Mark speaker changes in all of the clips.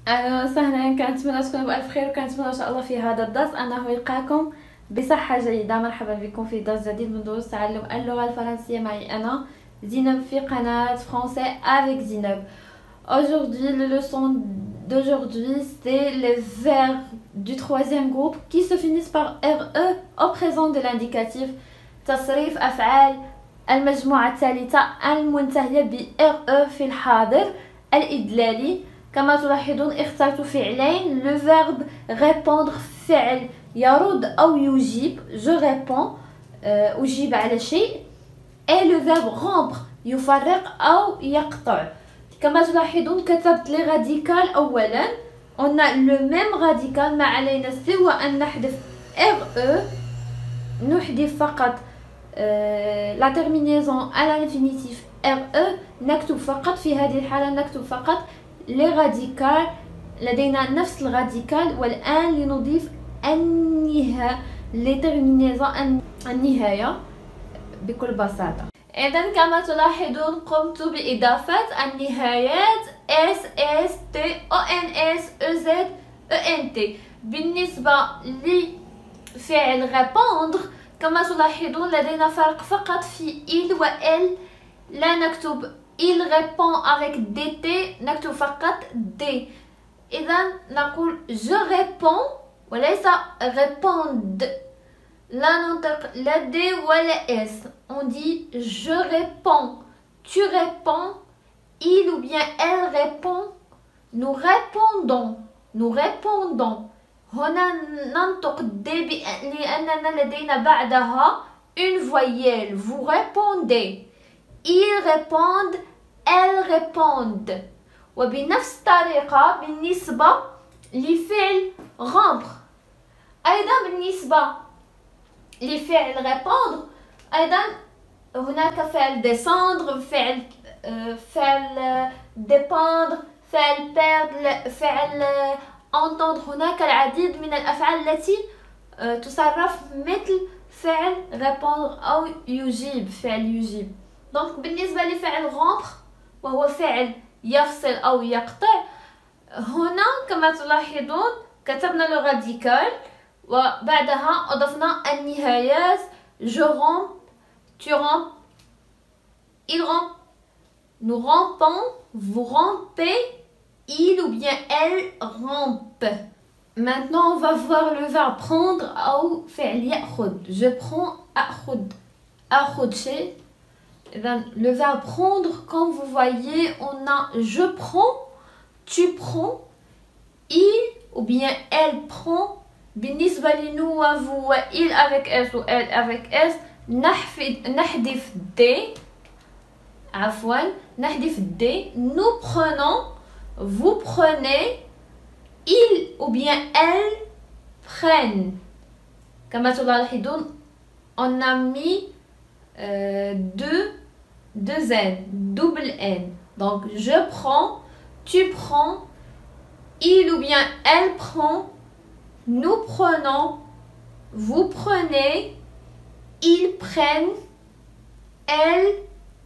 Speaker 1: اهلا وسهلا، كنتمنى تكونوا بالف خير وكنتمنى ان شاء الله في هذا الدرس انه يلقاكم بصحه جيده. مرحبا بكم في درس جديد من دروس تعلم اللغه الفرنسيه معي انا زينب في قناه فرونسي avec زينب. Aujourd'hui, la leçon d'aujourd'hui, c'est les verbes du troisième groupe qui se finissent par RE au présent de l'indicatif. تصريف أفعال المجموعة الثالثة المنتهية ب RE في الحاضر الإدلالي. كما تلاحظون اخترت فعلين. Le verbe répondre فعل يرد أو يجيب. Je réponds أجيب على شيء. Et le verbe rompre يفرق أو يقطع. كما تلاحظون كتبت لي راديكال أولا. On a le même radical. ما علينا سوى أن نحذف RE. نحذف فقط la terminaison à l'infinitif RE. نكتب فقط في هذه الحالة نكتب فقط لي راديكال. لدينا نفس الراديكال. والآن لنضيف النهاية لي تيرمينيزون النهاية بكل بساطة. إذن كما تلاحظون قمت بإضافة النهايات S, S, T, O, N, S, E, Z, E, N, T. بالنسبة لفعل répondre كما تلاحظون لدينا فرق فقط في il و elle. لا نكتب il répond avec DT نكتب فقط D. إذن نقول je réponds وليس répondre. لا ننطق لا D ولا S. On dit je réponds, tu réponds, il ou bien elle répond, nous répondons, nous répondons. هنا ننطق D لأننا لدينا بعدها une voyelle. Vous répondez, ils répondent, elles répondent. وبنفس الطريقة بالنسبة لفعل rompre. أيضا بالنسبة لفعل répondre أيضا هناك فعل descendre، فعل dépendre، فعل perdre، فعل entendre. هناك العديد من الأفعال التي تصرف مثل فعل répondre أو يجيب، فعل يجيب. دونك بالنسبة لفعل rompre وهو فعل يفصل أو يقطع، هنا كما تلاحظون كتبنا لو راديكال وبعدها أضفنا النهايات. je romps, tu rompes, il rompt, nous rompons, vous rompez, il ou bien elle rompe. Maintenant on va voir le verbe prendre أو فعل يأخذ. je prends أخذ، أخذ شيء. Le verbe prendre, comme vous voyez, on a je prends, tu prends, il ou bien elle prend. بالنسبة لنو وفو il avec S ou elle avec S نحذف D. عفوا نحذف D. nous prenons, vous prenez, il ou bien elle prennent. كما تلاحظون on a mis deux N, double N. Donc je prends, tu prends, il ou bien elle prend, nous prenons, vous prenez, ils prennent, elles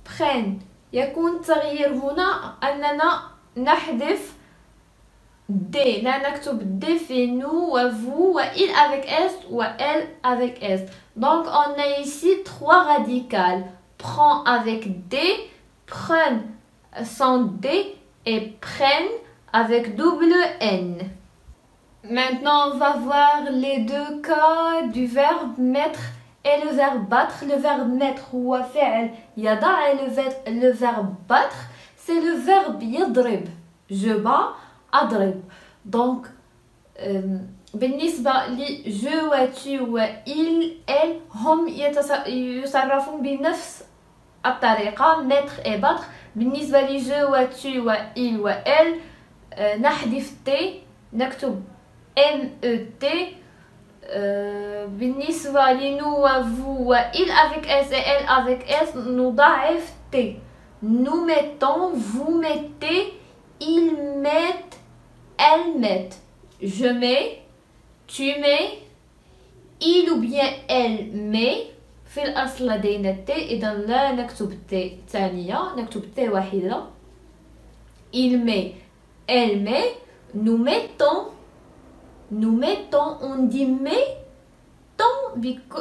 Speaker 1: prennent. يكون التغيير هنا أننا نحذف D. لا نكتب D في nous و vous و il avec S ou elle avec S. Donc on a ici trois radicales. Prend avec D, prennent sans D et prennent avec double N. Maintenant on va voir les deux cas du verbe mettre et le verbe battre. Le verbe mettre هو فعل يضع et le verbe battre c'est le verbe يضرب. je bats, أضرب. donc بالنسبة ل je و tu و il elle هم يتصرفون بنفس الطريقة mettre et battre. بالنسبة ل je و tu و il و elle نحذف t نكتب MET. بالنسبة لنو و vous و il avec S et elle avec S نضاعف T. nous mettons, vous mettez, ils mettent, elles mettent. je mets, tu mets, il ou bien elle met. في الأصل لدينا T. إذا لا نكتب T ثانية نكتب T واحدة. il met, elle met. nous mettons, on dit mettons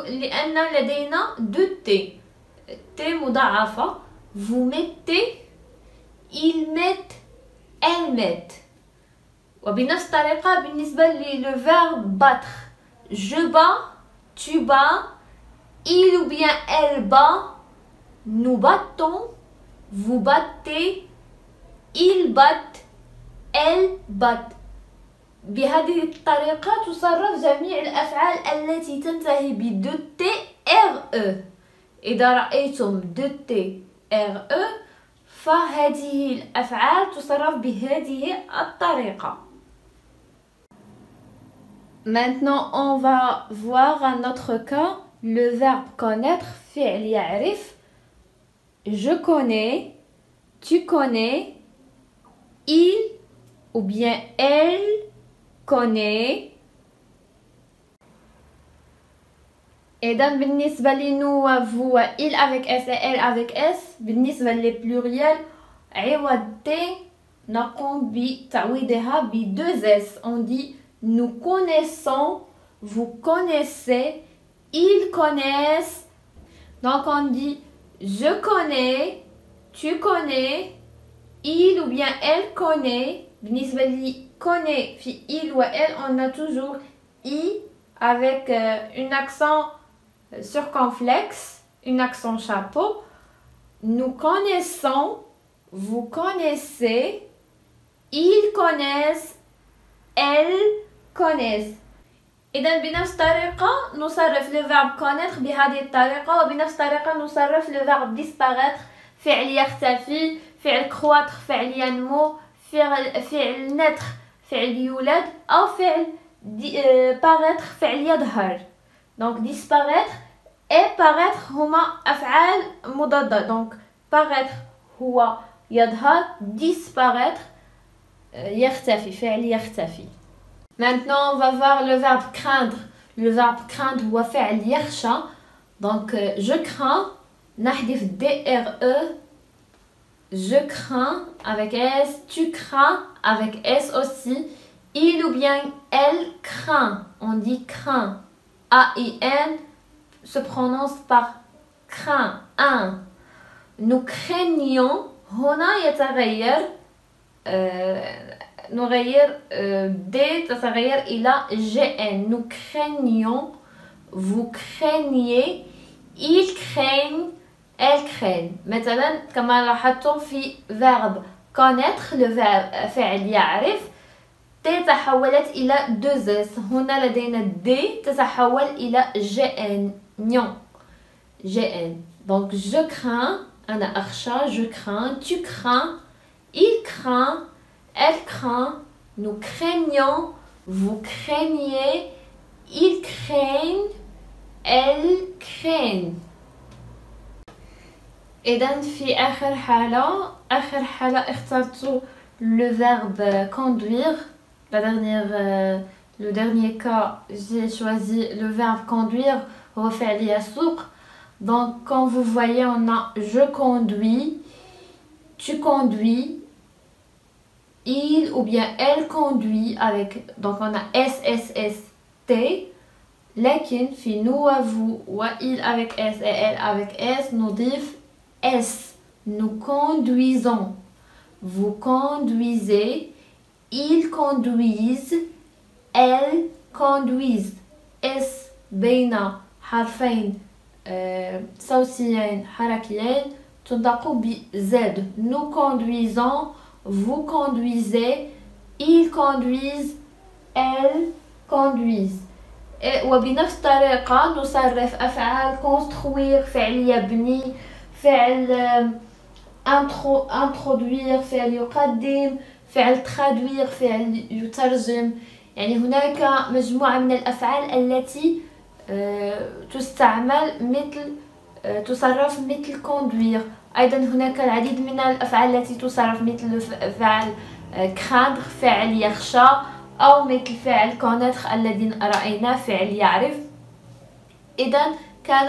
Speaker 1: لأن لدينا deux T مضاعفة. Vous mettez, ils mettent, elles mettent. وبنفس الطريقة بالنسبة le verbe battre. Je bats, tu bats, il ou bien elle bat, nous battons, vous battez, ils battent, elles battent. بهذه الطريقة تصرف جميع الأفعال التي تنتهي ب T R E. إذا رأيتم T R E فهذه الأفعال تصرف بهذه الطريقة. Maintenant, on va voir un autre cas, le verbe connaître, فعل يعرف. Je connais, tu connais, il ou bien elle connaît. إذا بالنسبة لنو vous il avec s et elle avec s بالنسبة للpluriel عوض t نقوم بتعويضها ب 2s. On dit nous connaissons, vous connaissez, ils connaissent. Donc on dit je connais, tu connais, il ou bien elle connaît. بالنسبة لي connaît في il ou elle on a toujours i avec un accent circonflexe, un accent chapeau. Nous connaissons, vous connaissez, ils connaissent, elles connaissent. إذا بنفس الطريقة نصرف le verbe connaître بهذه الطريقة، وبنفس الطريقة نصرف le verbe disparaître فعل يختفي، فعل croître فعل ينمو، فعل naître فعل يولد، أو فعل paraître فعل يظهر. Donc disparaître et paraître هما أفعال مضادة. Donc paraître هو يظهر، disparaître يختفي فعل يختفي. Maintenant on va voir le verbe craindre. Le verbe craindre هو فعل يخشى. Donc je crains نحذف DRE. Je crains avec S, tu crains avec S aussi. Il ou bien elle craint. On dit craint. A-I-N se prononce par craint. Un. Nous craignons. هنا يتغير نغير D تتغير إلى GN. Nous craignons. Vous craignez. Ils craignent. Elles craignent. مثلا كما لاحظتم في verbe connaître le verbe فعل يعرف T تحولت إلى 2S. هنا لدينا D تتحول إلى GN. نيون. GN. Donc je crains. أنا أخشى. Je crains. Tu crains. Il craint. Elle craint. Nous craignons. Vous craignez. Ils craignent. Elles craignent. إذن في آخر حالة اخترت le verbe conduire. Le dernier cas, j'ai choisi le verbe conduire هو فعل يسوق. Donc comme vous voyez, on a je conduis, tu conduis, il ou bien elle conduit avec, donc on a S S S T. لكن في nous, vous و il avec S et elle avec S نضيف S. Nous conduisons. Vous conduisez. Ils conduisent. Elles conduisent. S بين حرفين صوتيين حركيين تنطق ب Z. Nous conduisons. Vous conduisez. Ils conduisent. Elles conduisent. وبنفس الطريقة نصرف أفعال construire فعل يبني، فعل introduire فعل يقدم، فعل traduire فعل يترجم. يعني هناك مجموعة من الأفعال التي تستعمل مثل تصرف مثل conduire. أيضا هناك العديد من الأفعال التي تصرف مثل فعل craindre فعل يخشى، أو مثل فعل connaître الذي رأيناه فعل يعرف. إذا كان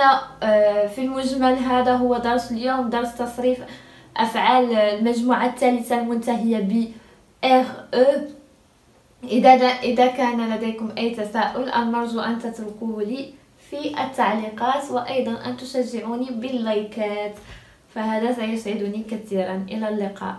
Speaker 1: في المجمل هذا هو درس اليوم، درس تصريف أفعال المجموعة الثالثة المنتهية ب RE. إذا كان لديكم أي تساؤل المرجو أن تتركوه لي في التعليقات، وأيضا أن تشجعوني باللايكات، فهذا سيسعدني كثيرا. إلى اللقاء.